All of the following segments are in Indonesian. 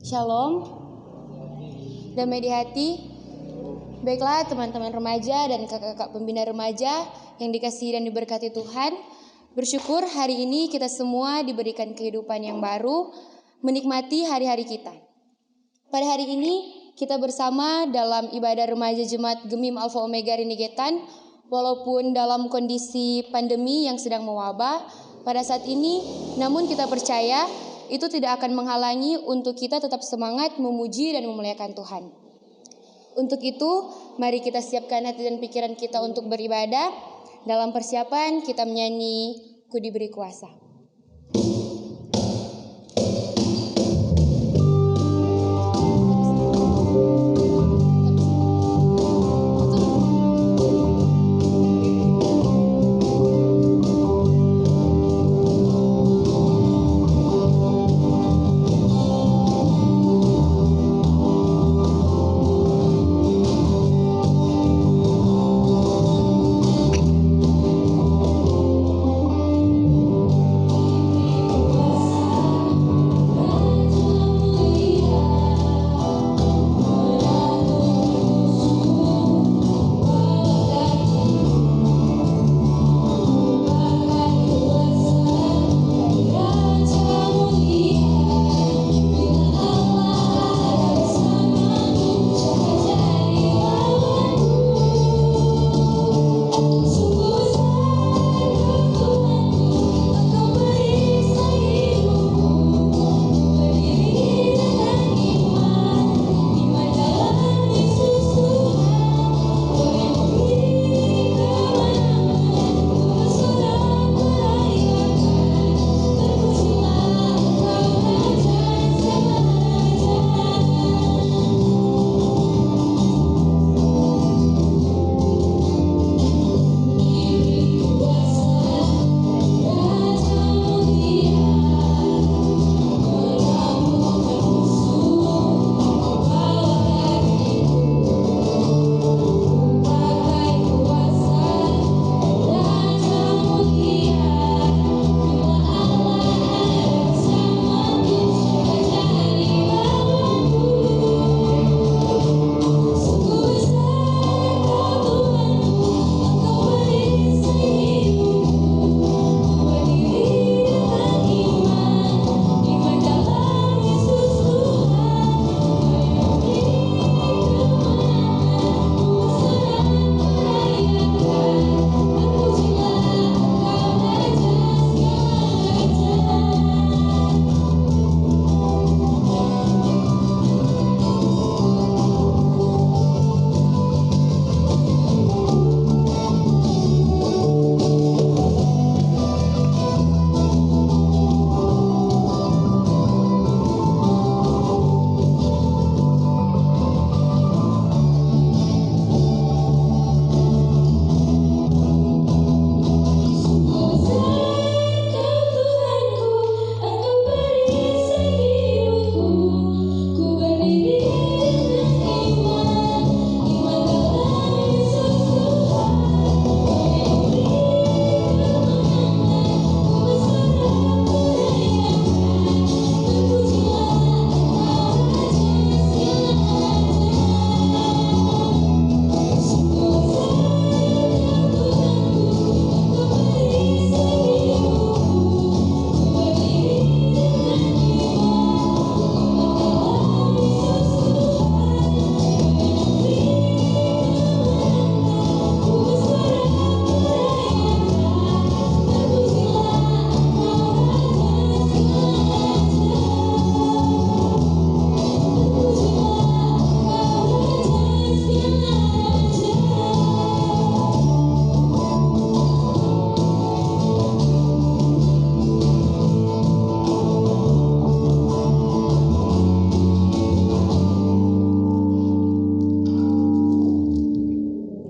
Shalom, damai di hati. Baiklah teman-teman remaja dan kakak-kakak pembina remaja yang dikasihi dan diberkati Tuhan. Bersyukur hari ini kita semua diberikan kehidupan yang baru, menikmati hari-hari kita. Pada hari ini kita bersama dalam ibadah remaja Jemaat Gemim Alpha Omega Rinigetan. Walaupun dalam kondisi pandemi yang sedang mewabah pada saat ini, namun kita percaya itu tidak akan menghalangi untuk kita tetap semangat memuji dan memuliakan Tuhan. Untuk itu, mari kita siapkan hati dan pikiran kita untuk beribadah. Dalam persiapan kita menyanyi Ku Diberi Kuasa.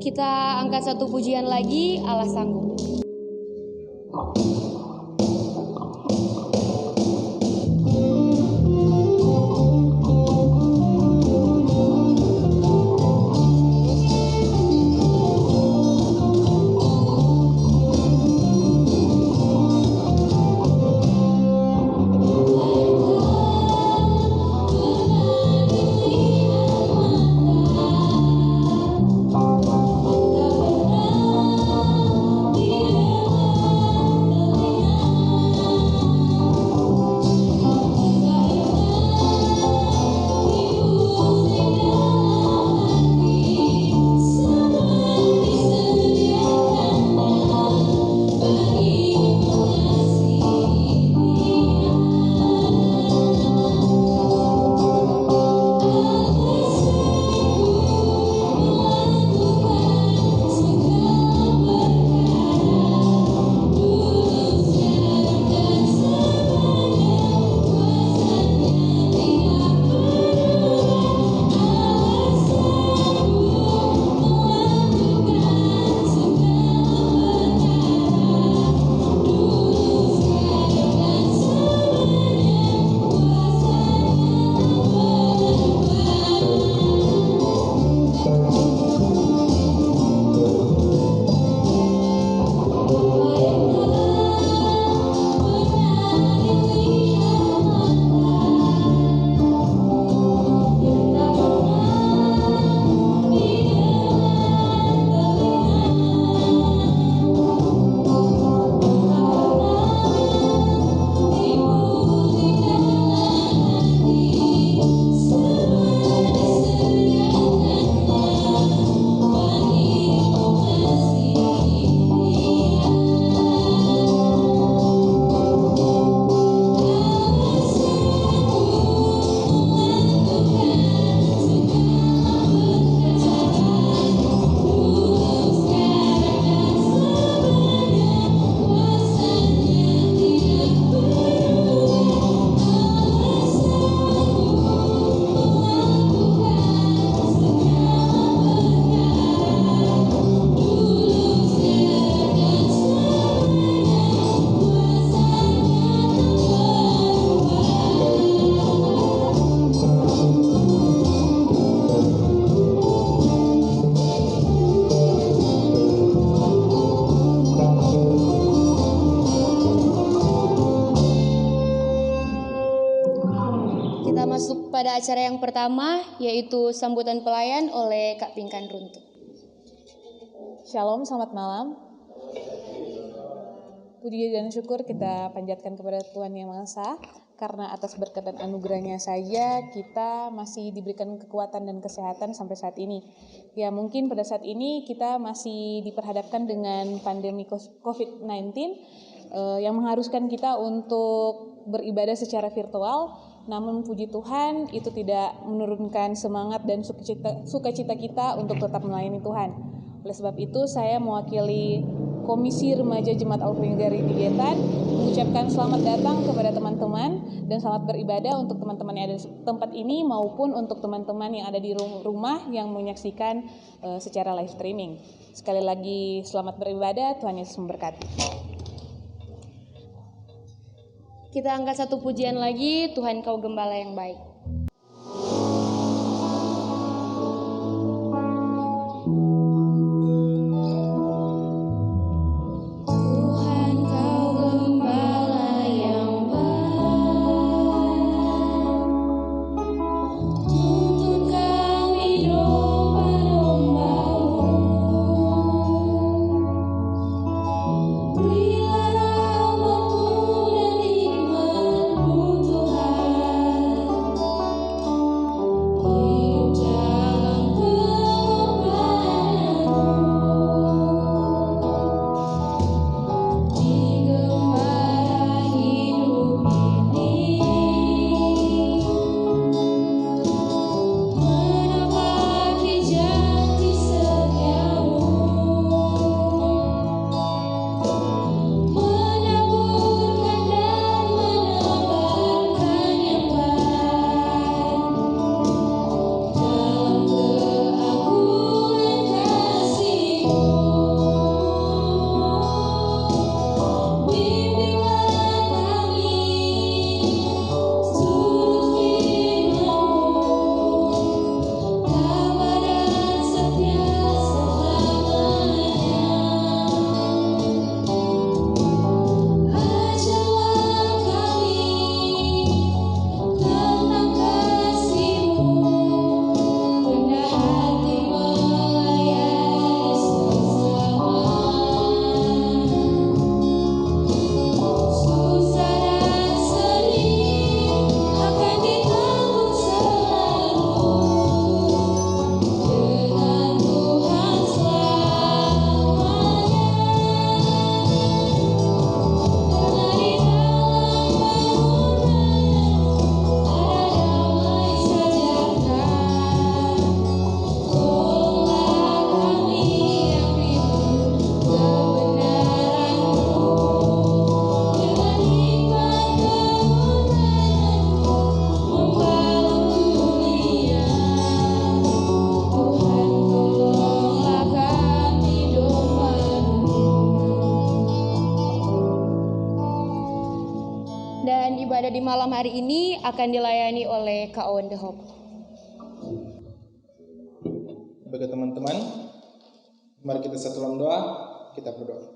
Kita angkat satu pujian lagi, Allah sanggup. masuk pada acara yang pertama, yaitu sambutan pelayan oleh Kak Pinkan Runtuh. Shalom, selamat malam. Puji dan syukur kita panjatkan kepada Tuhan Yang Maha Esa, karena atas berkat dan anugerahnya saja kita masih diberikan kekuatan dan kesehatan sampai saat ini. Ya, mungkin pada saat ini kita masih diperhadapkan dengan pandemi COVID-19 yang mengharuskan kita untuk beribadah secara virtual. Namun puji Tuhan itu tidak menurunkan semangat dan sukacita kita untuk tetap melayani Tuhan. Oleh sebab itu saya mewakili Komisi Remaja Jemaat Al-Quran dari Digetan mengucapkan selamat datang kepada teman-teman dan selamat beribadah untuk teman-teman yang ada di tempat ini maupun untuk teman-teman yang ada di rumah yang menyaksikan secara live streaming. Sekali lagi selamat beribadah, Tuhan Yesus memberkati. Kita angkat satu pujian lagi, Tuhan Kau Gembala yang baik. Di malam hari ini akan dilayani oleh Kak Owen The Hope. Bagi teman-teman, mari kita satu dalam doa, kita berdoa.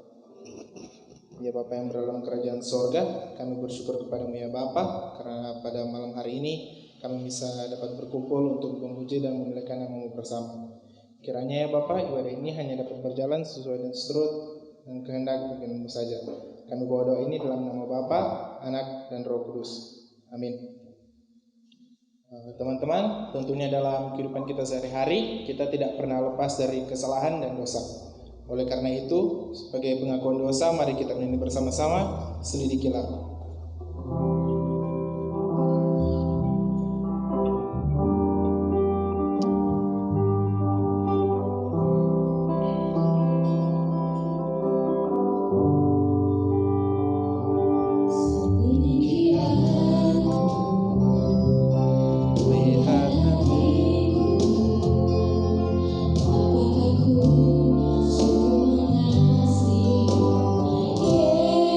Ya Bapa yang berdalam kerajaan sorga, kami bersyukur kepadamu ya Bapa, karena pada malam hari ini kami bisa dapat berkumpul untuk memuji dan memuliakan nama-Mu bersama. Kiranya ya Bapa, ibadah ini hanya dapat berjalan sesuai dengan seturut dan kehendak Mu saja. Kami bawa doa ini dalam nama Bapa, Anak, dan Roh Kudus. Amin. Teman-teman, tentunya dalam kehidupan kita sehari-hari, kita tidak pernah lepas dari kesalahan dan dosa. Oleh karena itu, sebagai pengakuan dosa, mari kita menyanyi bersama-sama, Selidikilah.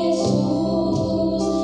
Yesus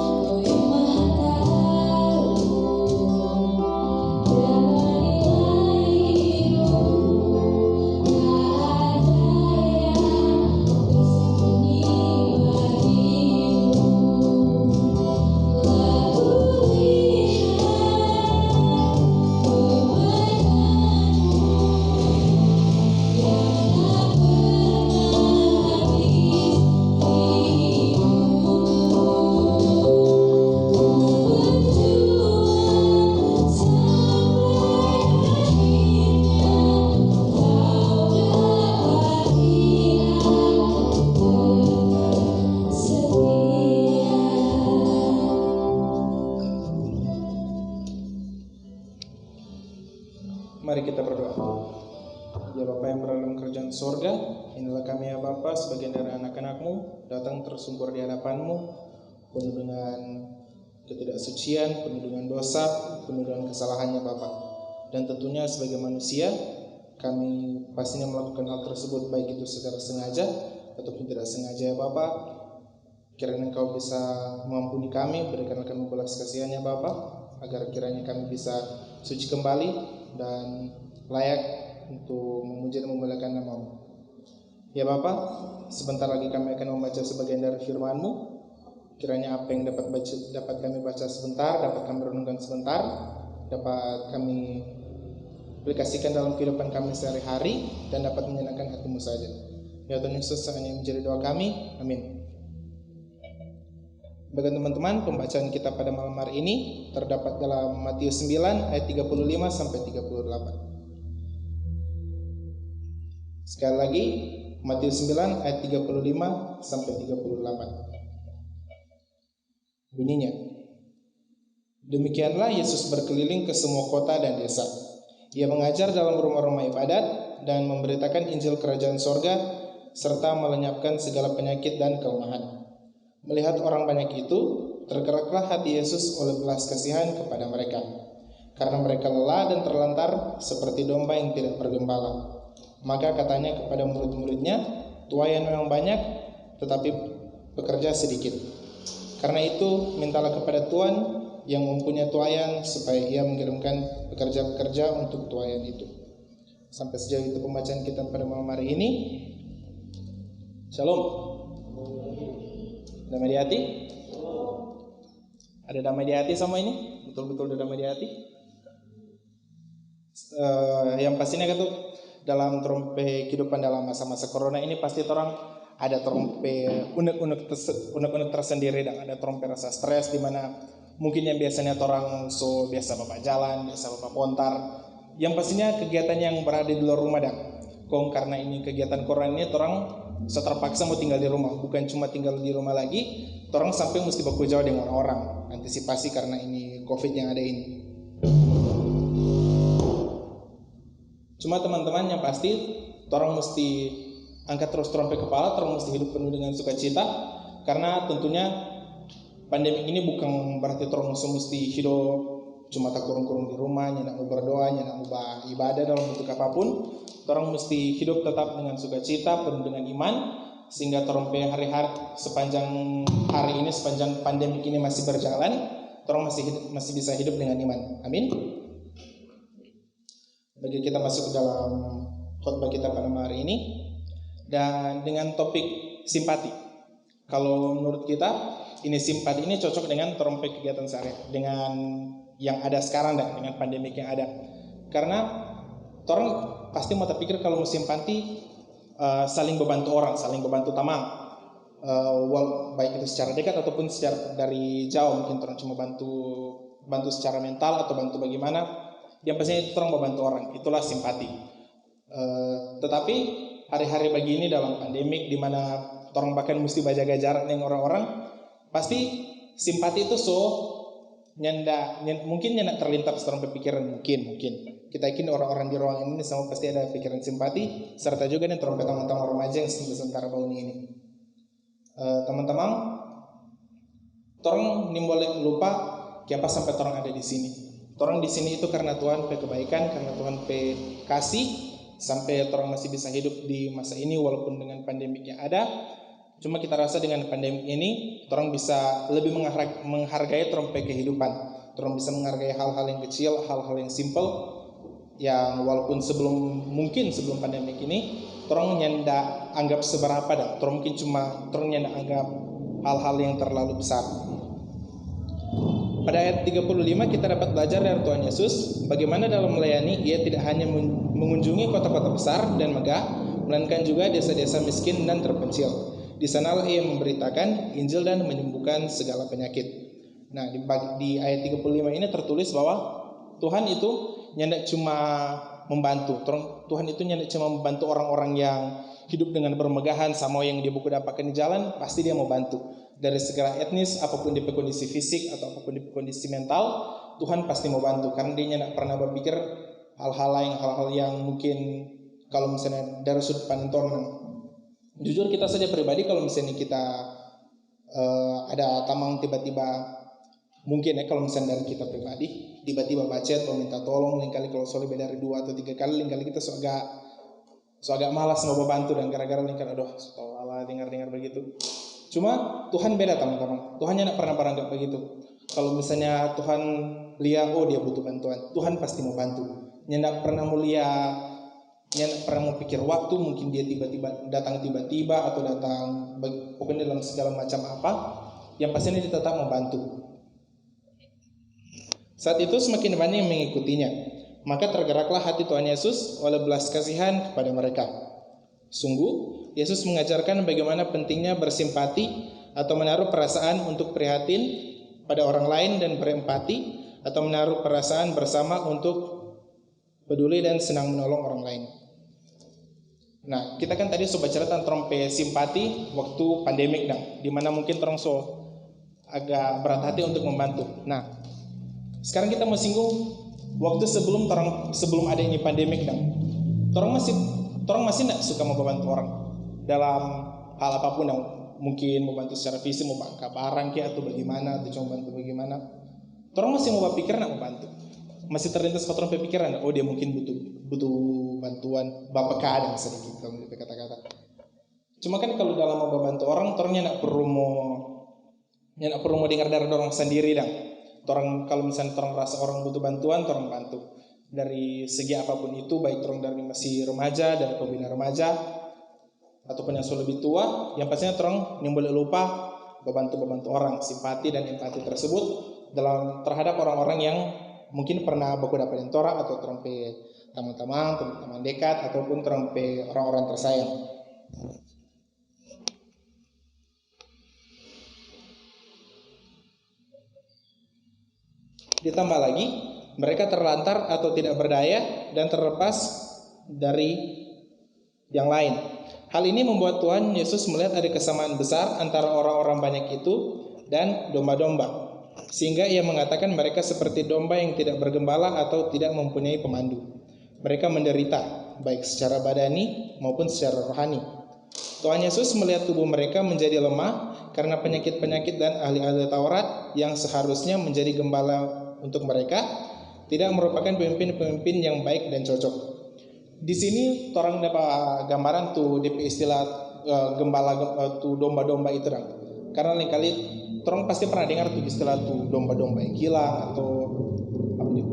tersungkur di hadapan-Mu, penuh dengan ketidaksucian, penuh dengan dosa, penuh dengan kesalahannya Bapa. Dan tentunya sebagai manusia, kami pastinya melakukan hal tersebut baik itu secara sengaja ataupun tidak sengaja ya Bapa. Kiranya Engkau bisa mengampuni kami, berikanlah kami belas kasihan-Nya Bapa, agar kiranya kami bisa suci kembali dan layak untuk memuji dan memuliakan nama-Mu. Ya Bapa, sebentar lagi kami akan membaca sebagian dari firman-Mu. Kiranya apa yang dapat kami baca sebentar, dapat kami renungkan sebentar, dapat kami aplikasikan dalam kehidupan kami sehari-hari dan dapat menyenangkan hati-Mu saja. Ya Tuhan Yesus, hanya menjadi doa kami. Amin. Bagi teman-teman, pembacaan kita pada malam hari ini terdapat dalam Matius 9 ayat 35 sampai 38. Sekali lagi, Matius 9 ayat 35 sampai 38. Bunyinya, demikianlah Yesus berkeliling ke semua kota dan desa. Ia mengajar dalam rumah-rumah ibadat dan memberitakan Injil Kerajaan Sorga serta melenyapkan segala penyakit dan kelemahan. Melihat orang banyak itu, tergeraklah hati Yesus oleh belas kasihan kepada mereka, karena mereka lelah dan terlantar seperti domba yang tidak bergembala. Maka katanya kepada murid-muridnya, tuaian memang banyak, tetapi pekerja sedikit. Karena itu, mintalah kepada Tuhan yang mempunyai tuaian supaya Ia mengirimkan pekerja-pekerja untuk tuaian itu. Sampai sejauh itu pembacaan kita pada malam hari ini. Shalom. Damai di hati? Ada damai di hati sama ini? Betul-betul ada damai di hati? Yang pastinya kan tuh dalam trompe kehidupan dalam masa-masa corona ini pasti orang ada trompe unek-unek tersendiri dan ada trompe rasa stres di mana mungkin yang biasanya orang so biasa bapak jalan, biasa bapak pontar, yang pastinya kegiatan yang berada di luar rumah dan karena ini kegiatan corona ini orang terpaksa mau tinggal di rumah, bukan cuma tinggal di rumah lagi, orang sampai mesti baku jauh dengan orang, antisipasi karena ini COVID yang ada ini. Cuma teman-teman yang pasti, orang mesti angkat terus trompe kepala, orang mesti hidup penuh dengan sukacita, karena tentunya pandemi ini bukan berarti orang mesti hidup cuma tak kurung-kurung di rumah, nyenak mau berdoa, nyenak mau ibadah dalam bentuk apapun. Orang mesti hidup tetap dengan sukacita, penuh dengan iman, sehingga orang hari-hari sepanjang hari ini, sepanjang pandemi ini masih berjalan, orang masih bisa hidup dengan iman. Amin. Bagi kita masuk ke dalam khotbah kita pada hari ini, dan dengan topik simpati. Kalau menurut kita, ini simpati ini cocok dengan trompet kegiatan sehari, dengan yang ada sekarang dan dengan pandemik yang ada. Karena orang pasti mau terpikir kalau mau simpati saling membantu orang, saling membantu tamang, baik itu secara dekat ataupun secara dari jauh. Mungkin orang cuma bantu secara mental atau bantu bagaimana. Yang pastinya itu orang membantu orang, itulah simpati. Tetapi hari-hari begini dalam pandemik di mana orang bahkan mesti jaga jarak dengan orang-orang, pasti simpati itu mungkin nyanda terlintas dalam pikiran mungkin kita yakin orang-orang di ruangan ini semua pasti ada pikiran simpati, serta juga nih teman-teman remaja yang sementara bau ini. Teman-teman, orang boleh lupa kenapa sampai orang ada di sini. Orang di sini itu karena Tuhan pe kebaikan, karena Tuhan pe kasih, sampai orang masih bisa hidup di masa ini walaupun dengan pandemik yang ada. Cuma kita rasa dengan pandemi ini, orang bisa lebih menghargai orang pe kehidupan. Orang bisa menghargai hal-hal yang kecil, hal-hal yang simple, yang walaupun sebelum pandemi ini, orang nyanda anggap seberapa dah. Orang mungkin cuma orang nyanda anggap hal-hal yang terlalu besar. Pada ayat 35 kita dapat belajar dari Tuhan Yesus bagaimana dalam melayani Ia tidak hanya mengunjungi kota-kota besar dan megah, melainkan juga desa-desa miskin dan terpencil. Di sanalah Ia memberitakan Injil dan menyembuhkan segala penyakit. Nah, di ayat 35 ini tertulis bahwa Tuhan itu nyanda cuma membantu. Tuhan itu nyanda cuma membantu orang-orang yang hidup dengan bermegahan sama yang dia buku dapatkan di jalan, pasti dia mau bantu. Dari segala etnis, apapun di kondisi fisik atau apapun di kondisi mental, Tuhan pasti mau bantu. Karena dia tidak pernah berpikir hal-hal yang mungkin kalau misalnya dari sudut pandang Tuhan. Jujur kita saja pribadi kalau misalnya kita ada tamang tiba-tiba, mungkin kalau misalnya dari kita pribadi tiba-tiba baca atau minta tolong, kali kalau soal lebih dari 2 atau 3 kali, kali kita so agak malas mau bantu, dan gara-gara lingkar aduh seolah dengar begitu. Cuma Tuhan beda teman-teman. Tuhan tidak pernah beranggap begitu. Kalau misalnya Tuhan lihat dia butuh bantuan, Tuhan pasti mau bantu. Tidak pernah mau lihat, tidak pernah mau pikir waktu, mungkin dia tiba-tiba datang atau datang pokoknya dalam segala macam apa, yang pastinya dia tetap mau bantu. Saat itu semakin banyak yang mengikutinya, maka tergeraklah hati Tuhan Yesus oleh belas kasihan kepada mereka. Sungguh, Yesus mengajarkan bagaimana pentingnya bersimpati atau menaruh perasaan untuk prihatin pada orang lain dan berempati atau menaruh perasaan bersama untuk peduli dan senang menolong orang lain. Nah, kita kan tadi sobat cerita tentang simpati waktu pandemik di mana mungkin orang agak berat hati untuk membantu. Nah, sekarang kita mau singgung waktu sebelum adanya pandemik orang masih tidak suka membantu orang dalam hal apapun, mungkin membantu secara fisik, mau bangka barang atau bagaimana, atau cuma bantu bagaimana. Orang masih mau berpikir nak membantu, masih terlintas kotoran pikiran, dia mungkin butuh bantuan bapak kadang sedikit kalau kata-kata. Cuma kan kalau dalam mau membantu orang tidak perlu mau dengar dari orang sendiri Orang kalau misalnya orang merasa orang butuh bantuan, orang bantu dari segi apapun itu, baik orang dari masih remaja, dari pembina remaja, ataupun yang sudah lebih tua, yang pastinya orang yang boleh lupa membantu orang, simpati dan empati tersebut terhadap orang-orang yang mungkin pernah baku dapat orang atau orang teman-teman dekat, ataupun orang-orang tersayang. Ditambah lagi, mereka terlantar atau tidak berdaya dan terlepas dari yang lain. Hal ini membuat Tuhan Yesus melihat ada kesamaan besar antara orang-orang banyak itu dan domba-domba, sehingga ia mengatakan mereka seperti domba yang tidak bergembala atau tidak mempunyai pemandu. Mereka menderita, baik secara badani maupun secara rohani. Tuhan Yesus melihat tubuh mereka menjadi lemah karena penyakit-penyakit dan ahli-ahli Taurat yang seharusnya menjadi gembala untuk mereka tidak merupakan pemimpin-pemimpin yang baik dan cocok. Di sini orang dapat gambaran tuh DP istilah gembala tuh domba-domba itu Karena lain kali orang pasti pernah dengar tuh istilah tuh domba-domba yang hilang atau apa nih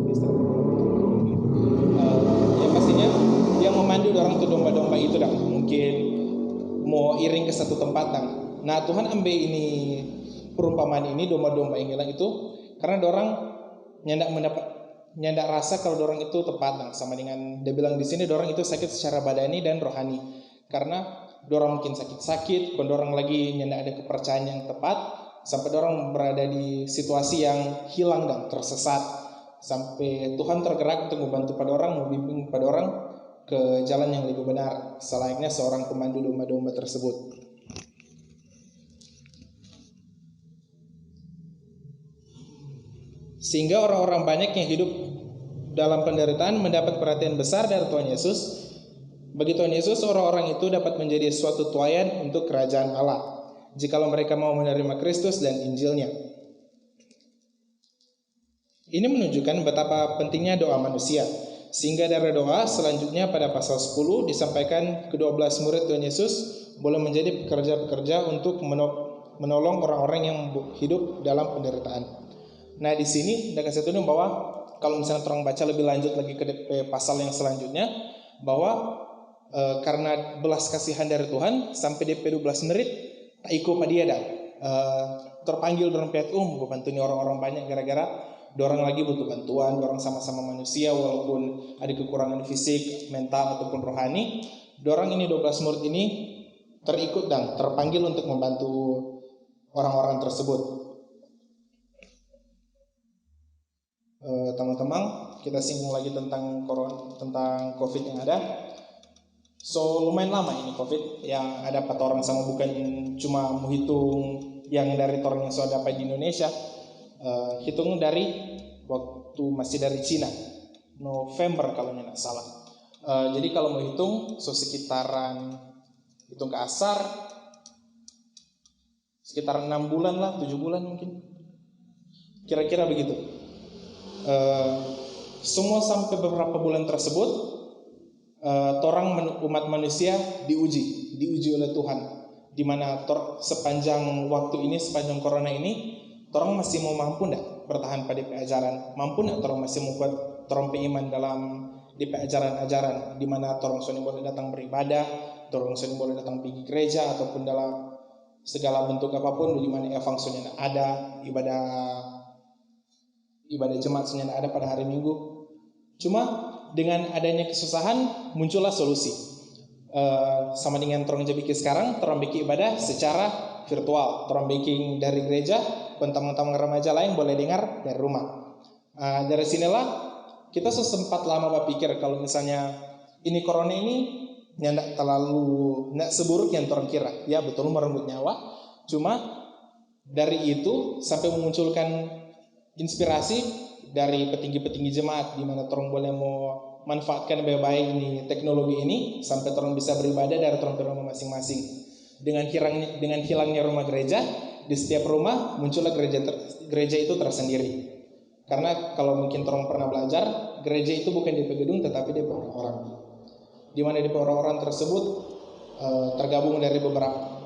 istilah. Yang pastinya yang memandu orang tuh domba-domba itu mungkin mau iring ke satu tempat Nah, Tuhan ambil ini perumpamaan ini domba-domba yang hilang itu karena dorang nyandak rasa kalau dorang itu tepat sama dengan dia bilang di sini dorang itu sakit secara badani dan rohani. Karena dorang mungkin sakit-sakit, kalau dorang lagi nyandak ada kepercayaan yang tepat, sampai dorang berada di situasi yang hilang dan tersesat, sampai Tuhan tergerak untuk membantu pada orang, membimbing pada orang ke jalan yang lebih benar, selayaknya seorang pemandu domba-domba tersebut. Sehingga orang-orang banyak yang hidup dalam penderitaan mendapat perhatian besar dari Tuhan Yesus. Bagi Tuhan Yesus, orang-orang itu dapat menjadi suatu tuayan untuk kerajaan Allah, jikalau mereka mau menerima Kristus dan Injilnya. Ini menunjukkan betapa pentingnya doa manusia. Sehingga dari doa selanjutnya pada pasal 10 disampaikan ke-12 murid Tuhan Yesus boleh menjadi pekerja-pekerja untuk menolong orang-orang yang hidup dalam penderitaan. Nah, di sini ada kasih tunjuk bahwa kalau misalnya orang baca lebih lanjut lagi ke pasal yang selanjutnya, bahwa karena belas kasihan dari Tuhan sampai DP 12 murid tak ikut pada dia terpanggil dalam pihak membantu orang-orang banyak gara-gara dorang lagi butuh bantuan, dorang sama-sama manusia walaupun ada kekurangan fisik, mental ataupun rohani. Dorang ini 12 murid ini terikut dan terpanggil untuk membantu orang-orang tersebut. Teman-teman, kita singgung lagi tentang COVID yang ada. So lumayan lama ini COVID yang ada 4 orang, sama bukan cuma menghitung yang dari orang yang sudah dapat di Indonesia, hitung dari waktu masih dari Cina November kalau tidak salah. Jadi kalau mau hitung, so sekitaran hitung ke asar sekitar 6 bulan lah, 7 bulan mungkin, kira-kira begitu. Semua sampai beberapa bulan tersebut, umat manusia diuji oleh Tuhan, di mana sepanjang waktu ini, sepanjang corona ini, torang masih mau mampu ndak bertahan pada ajaran, mampu ndak torang masih mau buat torang iman dalam di ajaran-ajaran, di mana torang sudah boleh datang beribadah, torang sudah boleh datang pergi gereja ataupun dalam segala bentuk apapun, di mana fungsinya ada ibadah jemaat sudah ada pada hari Minggu. Cuma dengan adanya kesusahan muncullah solusi. Sama dengan torang bikin sekarang, torang bikin ibadah secara virtual, torang bikin dari gereja, teman-teman remaja lain boleh dengar dari rumah. Dari sinilah kita sempat lama berpikir kalau misalnya ini corona ini nggak seburuk yang orang kira. Ya betul merenggut nyawa. Cuma dari itu sampai memunculkan inspirasi dari petinggi-petinggi jemaat, di mana orang boleh mau manfaatkan baik-baik ini teknologi ini sampai orang bisa beribadah dari orang rumah masing-masing. Dengan hilangnya rumah gereja, di setiap rumah muncullah gereja itu tersendiri. Karena kalau mungkin orang pernah belajar, gereja itu bukan di gedung tetapi di orang-orang. Di mana di orang-orang tersebut tergabung dari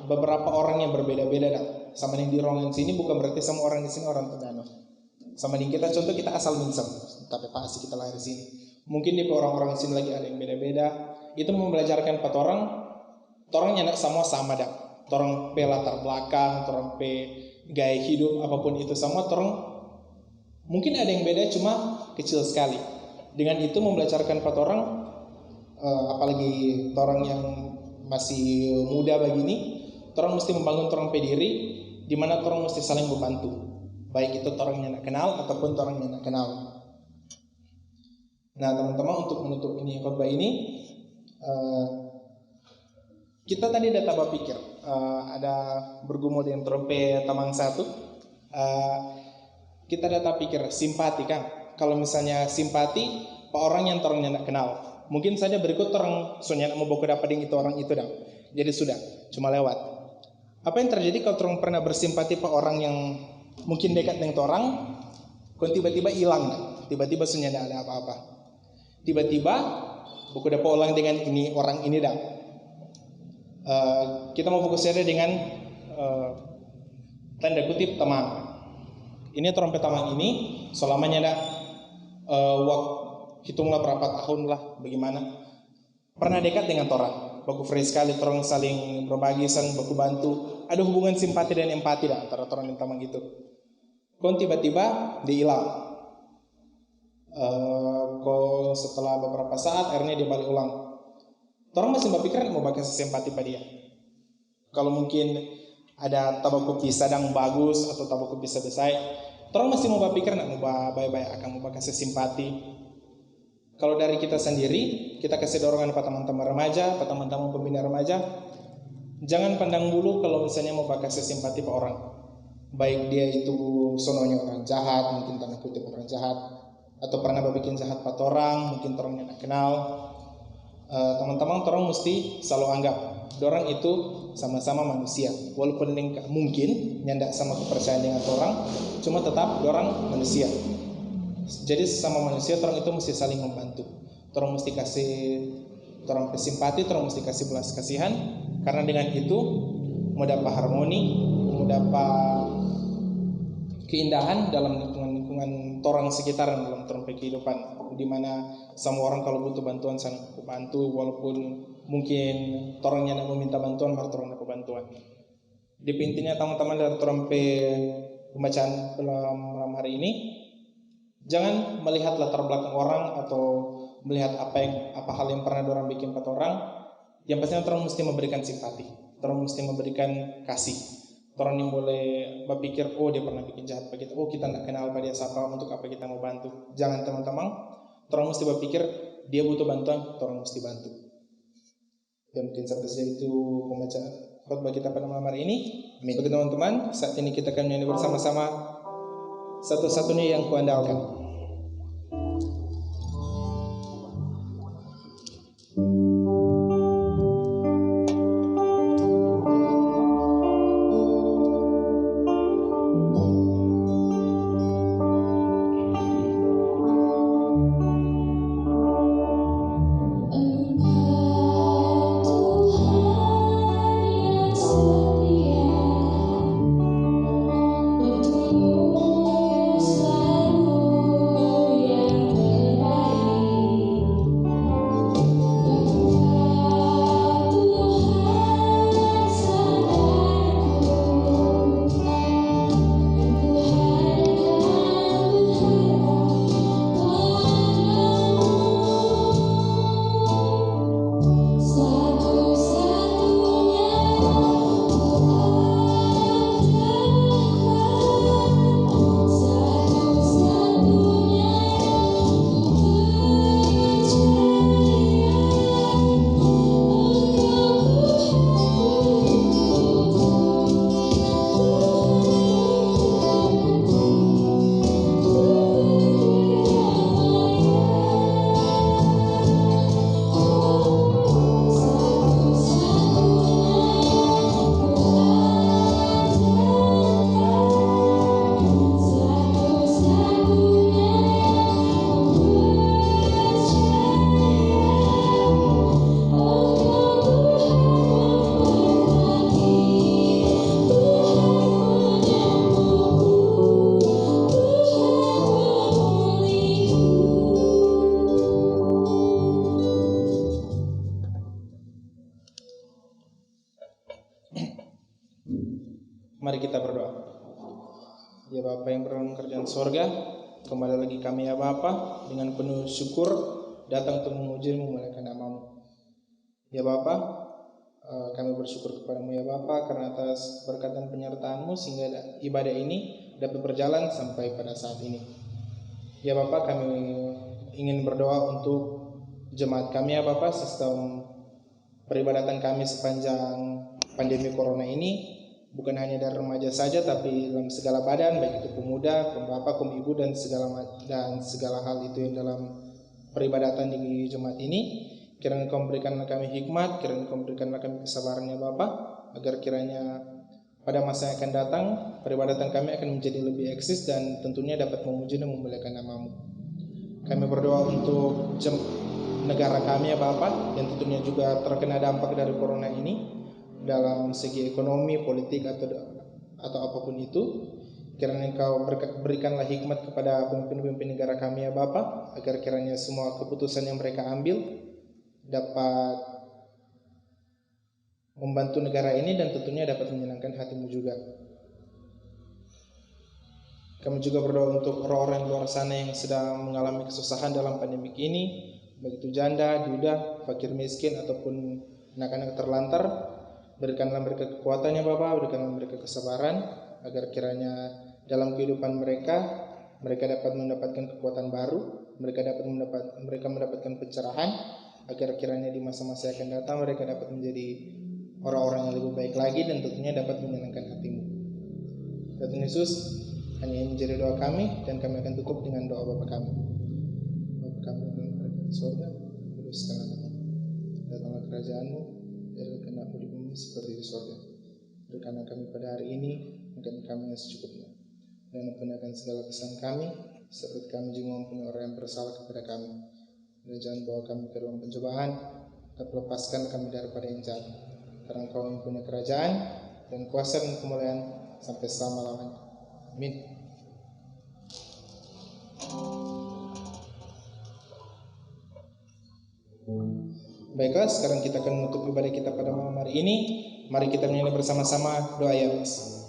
beberapa orang yang berbeda-beda. Sama yang di ruangan sini bukan berarti semua orang di sini orang Tondano. Sama dengan kita, contoh kita asal Minsem, tapi pasti kita lahir di sini. Mungkin di orang-orang di sini lagi ada yang beda-beda. Itu membelajarkan empat orangnya tidak sama dah. Orang pe latar belakang, orang pe gaya hidup apapun itu sama, orang mungkin ada yang beda cuma kecil sekali. Dengan itu membelajarkan empat orang, apalagi orang yang masih muda begini, orang mesti membangun orang pe diri, di mana orang mesti saling membantu, baik itu orang yang nak kenal ataupun orang yang nak kenal. Nah teman-teman, untuk menutup ini khotbah ini, kita tadi ada tambah pikir, ada bergumul dengan orang pe tamang satu. Kita data pikir simpati kan. Kalau misalnya simpati pak orang yang orang nak kenal, mungkin saja berikut orang soalnya mau bawa dapat itu orang itu dah. Jadi sudah cuma lewat. Apa yang terjadi kalau orang pernah bersimpati pak orang yang mungkin dekat dengan orang, kau tiba-tiba hilang, tiba-tiba soalnya tidak ada apa-apa. Tiba-tiba buku dapat ulang dengan ini orang ini dah. Kita mau fokus saja dengan tanda kutip teman. Ini orang pertama ini selamanya ada hitunglah berapa tahun lah, bagaimana pernah dekat dengan orang, baku free sekali, orang saling berbagi, saling baku bantu, ada hubungan simpati dan empati dah antara orang yang pertama gitu. Kon tiba-tiba dia hilang, kok setelah beberapa saat akhirnya dia balik ulang. Orang masih berpikiran mau pakai simpati pada dia. Kalau mungkin ada tabak kopi sedang bagus atau tabak kopi selesai, orang masih mau berpikir nak mau baik-baik akan mau kasih simpati. Kalau dari kita sendiri, kita kasih dorongan pada teman-teman remaja, pada teman-teman pembina remaja, jangan pandang dulu kalau misalnya mau kasih simpati pada orang, baik dia itu sononya orang jahat, mungkin tanda kutip orang jahat, atau pernah berbikin jahat pada orang, mungkin orang yang tak kenal. Teman-teman, orang mesti selalu anggap orang itu sama-sama manusia, walaupun mungkin nyandak sama kepercayaan dengan orang, cuma tetap orang manusia. Jadi sesama manusia, orang itu mesti saling membantu. Orang mesti kasih orang simpati, orang mesti kasih belas kasihan, karena dengan itu mau dapat harmoni, mau dapat keindahan dalam lingkungan orang sekitar dalam orang kehidupan, di mana semua orang kalau butuh bantuan saling bantu, walaupun mungkin orangnya nak meminta bantuan, maka orang dapat bantuan. Di intinya teman-teman dari orang pembacaan malam hari ini, jangan melihat latar belakang orang atau melihat apa hal yang pernah orang bikin pada orang. Yang pastinya orang mesti memberikan simpati, orang mesti memberikan kasih. Orang yang boleh berpikir, oh dia pernah bikin jahat pada kita, oh kita nak kenal pada dia siapa, untuk apa kita mau bantu. Jangan teman-teman, orang mesti berpikir dia butuh bantuan, orang mesti bantu. Dan mungkin sampai saja itu pembacaan khotbah kita pada malam hari ini. Amin. Bagi teman-teman, saat ini kita akan menyanyi bersama-sama satu-satunya yang kuandalkan. kita berdoa. Ya Bapa yang berada dalam kerajaan sorga, kembali lagi kami ya Bapa dengan penuh syukur datang untuk memuji memuliakan nama-Mu. Ya Bapa, kami bersyukur kepadamu ya Bapa karena atas berkat dan penyertaan-Mu sehingga ibadah ini dapat berjalan sampai pada saat ini. Ya Bapa, kami ingin berdoa untuk jemaat kami ya Bapa, sistem peribadatan kami sepanjang pandemi corona ini, bukan hanya dari remaja saja tapi dalam segala badan, baik itu pemuda, bapak, ibu dan segala hal itu yang dalam peribadatan di jemaat ini. Kiranya Kau berikanlah kami hikmat, kiranya Kau berikanlah kami kesabaran ya Bapa, agar kiranya pada masa yang akan datang peribadatan kami akan menjadi lebih eksis dan tentunya dapat memuji dan memuliakan nama-Mu. Kami berdoa untuk negara kami ya Bapa, yang tentunya juga terkena dampak dari corona ini dalam segi ekonomi, politik atau apapun itu. Kiranya Kau berikanlah hikmat kepada pemimpin-pemimpin negara kami ya Bapa, agar kiranya semua keputusan yang mereka ambil dapat membantu negara ini dan tentunya dapat menyenangkan hati-Mu juga. Kami juga berdoa untuk orang-orang di luar sana yang sedang mengalami kesusahan dalam pandemi ini, baik itu janda, duda, fakir miskin ataupun anak-anak terlantar. Berikanlah mereka kekuatan ya Bapa, berikanlah mereka kesabaran, agar kiranya dalam kehidupan mereka dapat mendapatkan kekuatan baru, mereka mendapatkan pencerahan, agar kiranya di masa-masa yang akan datang mereka dapat menjadi orang-orang yang lebih baik lagi dan tentunya dapat menyenangkan hati-Mu. Tuhan Yesus, hanya ini menjadi doa kami dan kami akan tutup dengan doa Bapa kami. Bapa kami dalam kerajaan surga, kuduskanlah namamu, datanglah kerajaan-Mu, jadilah kehendak-Mu di bumi seperti di surga. Berikanlah kami pada hari ini makan kami yang secukupnya, dan ampunikan segala kesalahan kami, seperti kami juga mengampuni orang yang bersalah kepada kami. Dan jangan bawa kami ke dalam pencobaan, tapi lepaskan kami daripada yang jahat. Karena Kau mempunyai kerajaan dan kuasa dan kemuliaan sampai selama-lamanya. Amin. Baiklah, sekarang kita akan menutup ibadah kita pada malam hari ini. Mari kita menyanyi bersama-sama doa Yabes.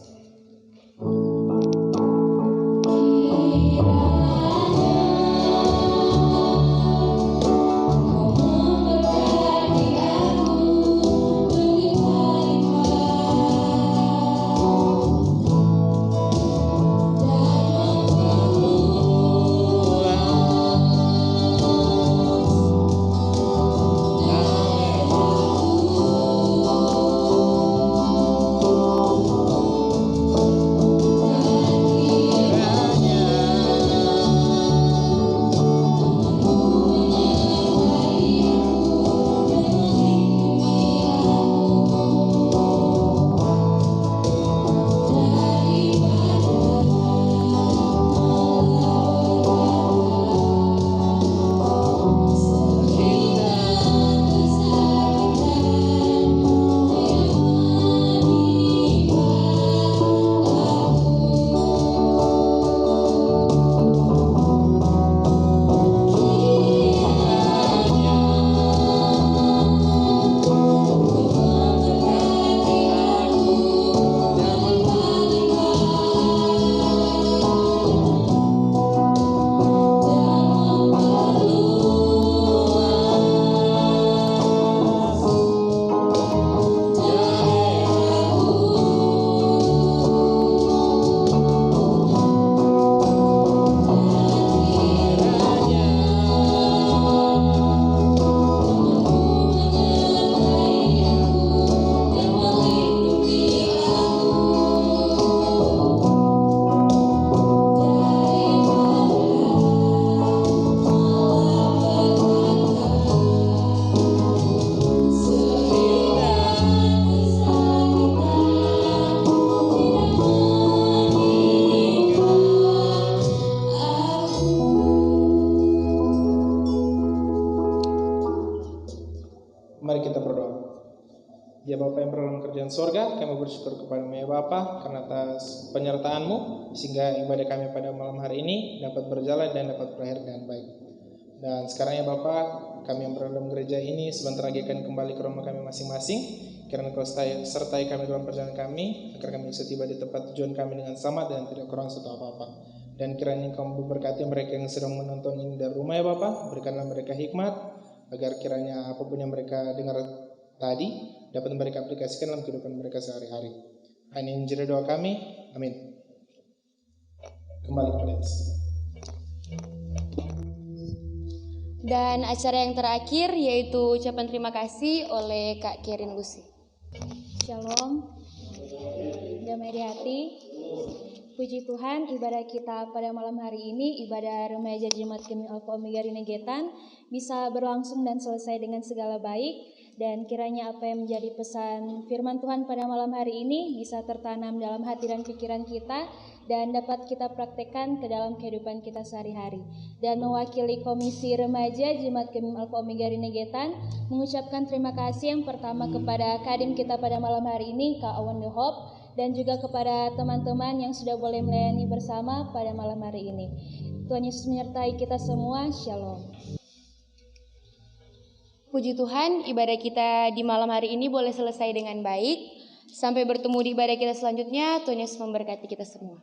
Mari kita berdoa. Ya Bapa yang berada dalam kerajaan sorga, kami bersyukur kepada-Mu ya Bapa karena atas penyertaan-Mu sehingga ibadah kami pada malam hari ini dapat berjalan dan dapat berakhir dengan baik. Dan sekarang ya Bapa, kami yang berada dalam gereja ini sebentar lagi akan kembali ke rumah kami masing-masing. Kiranya Kau sertai kami dalam perjalanan kami, agar kami bisa tiba di tempat tujuan kami dengan selamat dan tidak kurang satu apa-apa. Dan kiranya Kau memberkati mereka yang sedang menonton ini dari rumah ya Bapa. Berikanlah mereka hikmat, agar kiranya apapun yang mereka dengar tadi dapat mereka aplikasikan dalam kehidupan mereka sehari-hari. Hanya ini menjadi doa kami, amin. Kembali kepada Yesus. Dan acara yang terakhir yaitu ucapan terima kasih oleh Kak Kerin Lucy. Shalom, damai di hati. Puji Tuhan, ibadah kita pada malam hari ini, ibadah remaja Jemaat Gemim Alpha Omega Rinegetan, bisa berlangsung dan selesai dengan segala baik. Dan kiranya apa yang menjadi pesan firman Tuhan pada malam hari ini bisa tertanam dalam hati dan pikiran kita, dan dapat kita praktekkan ke dalam kehidupan kita sehari-hari. Dan mewakili Komisi Remaja Jemaat Gemim Alpha Omega Rinegetan, mengucapkan terima kasih yang pertama kepada Kadim kita pada malam hari ini, Kak Owen The Hope, dan juga kepada teman-teman yang sudah boleh melayani bersama pada malam hari ini. Tuhan Yesus menyertai kita semua. Shalom. Puji Tuhan, ibadah kita di malam hari ini boleh selesai dengan baik. Sampai bertemu di ibadah kita selanjutnya. Tuhan Yesus memberkati kita semua.